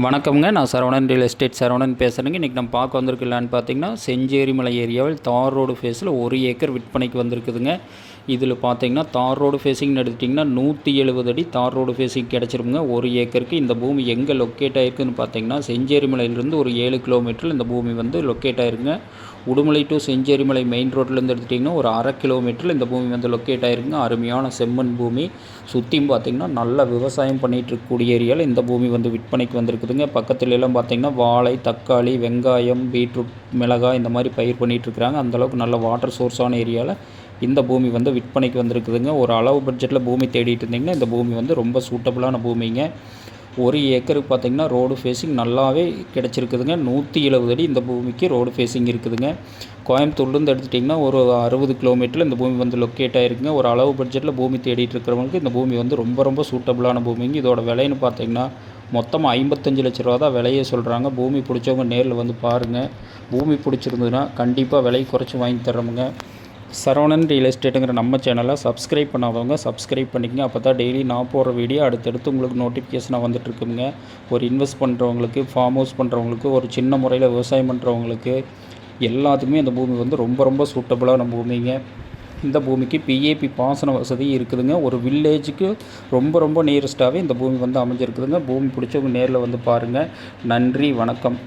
வணக்கம்ங்க. நான் Saravanan real estate Saravanan பேசுகிறேங்க. இன்றைக்கி நம்ம பார்க்க வந்திருக்கலான்னு பார்த்தீங்கன்னா, செஞ்சேரிமலை ஏரியாவில் தார் ரோடு ஃபேஸில் 1 ஏக்கர் விற்பனைக்கு வந்திருக்குதுங்க. இதில் பார்த்தீங்கன்னா தார் ரோடு ஃபேஸிங்னு எடுத்துட்டிங்கன்னா 170 அடி தார் ரோடு ஃபேஸிங் கிடச்சிருக்குங்க 1 ஏக்கருக்கு. இந்த பூமி எங்கே லொக்கேட் ஆகிருக்குன்னு பார்த்தீங்கன்னா, செஞ்சேரிமலையிலேருந்து ஒரு 7 கிலோமீட்டரில் இந்த பூமி வந்து லொக்கேட் ஆகிருக்குங்க. உடுமலை டு செஞ்சேரிமலை மெயின் ரோட்லேருந்து எடுத்துட்டிங்கன்னா ஒரு 1/2 கிலோமீட்டரில் இந்த பூமி வந்து லொக்கேட் ஆகிருக்குங்க. அருமையான செம்மண் பூமி. சுற்றியும் பார்த்திங்கன்னா நல்ல விவசாயம் பண்ணிகிட்டு இருக்கக்கூடிய ஏரியாவில் இந்த பூமி வந்து விற்பனைக்கு வந்திருக்குதுங்க. பக்கத்துலலாம் பார்த்திங்கன்னா வாழை, தக்காளி, வெங்காயம், பீட்ரூட், மிளகாய் இந்த மாதிரி பயிர் பண்ணிகிட்ருக்குறாங்க. அந்தளவுக்கு நல்ல வாட்டர் சோர்ஸான ஏரியாவில் இந்த பூமி வந்து விற்பனைக்கு வந்திருக்குதுங்க. ஒரு அளவு பட்ஜெட்டில் பூமி தேடிட்டு இருந்திங்கன்னா இந்த பூமி வந்து ரொம்ப சூட்டபுளான பூமிங்க. 1 ஏக்கருக்கு பார்த்திங்கன்னா ரோடு ஃபேஸிங் நல்லாவே கிடச்சிருக்குதுங்க. 170 அடி இந்த பூமிக்கு ரோடு ஃபேஸிங் இருக்குதுங்க. கோயம்புத்தூர்லேருந்து எடுத்துட்டிங்கன்னா ஒரு 60 கிலோமீட்டரில் இந்த பூமி வந்து லொக்கேட் ஆகிருக்குங்க. ஒரு அளவு பட்ஜெட்டில் பூமி தேடிட்டு இருக்கிறவங்களுக்கு இந்த பூமி வந்து ரொம்ப சூட்டபுளான பூமிங்க. இதோட விலைன்னு பார்த்திங்கன்னா மொத்தமாக 55 லட்ச ரூபா தான் விலையே சொல்கிறாங்க. பூமி பிடிச்சவங்க நேரில் வந்து பாருங்கள். பூமி பிடிச்சிருந்ததுன்னா கண்டிப்பாக விலை குறைச்சி வாங்கி தர்றோமுங்க. சரவணன் ரியல் எஸ்டேட்டுங்கிற நம்ம சேனலை சப்ஸ்கிரைப் பண்ணாதவங்க சப்ஸ்கிரைப் பண்ணிக்கங்க. அப்போ தான் டெய்லி நான் போடுற வீடியோ அடுத்தடுத்து உங்களுக்கு நோட்டிஃபிகேஷனாக வந்துட்டுருக்குங்க. ஒரு இன்வெஸ்ட் பண்ணுறவங்களுக்கு, ஃபார்ம் ஹவுஸ் பண்ணுறவங்களுக்கு, ஒரு சின்ன முறையில் விவசாயம் பண்ணுறவங்களுக்கு எல்லாத்துக்குமே இந்த பூமி வந்து ரொம்ப சூட்டபுளான பூமிங்க. இந்த பூமிக்கு பிஏபி பாசன வசதி இருக்குதுங்க. ஒரு வில்லேஜுக்கு ரொம்ப நியரஸ்ட்டாகவே இந்த பூமி வந்து அமைஞ்சிருக்குதுங்க. பூமி பிடிச்சவங்க நேரில் வந்து பாருங்கள். நன்றி, வணக்கம்.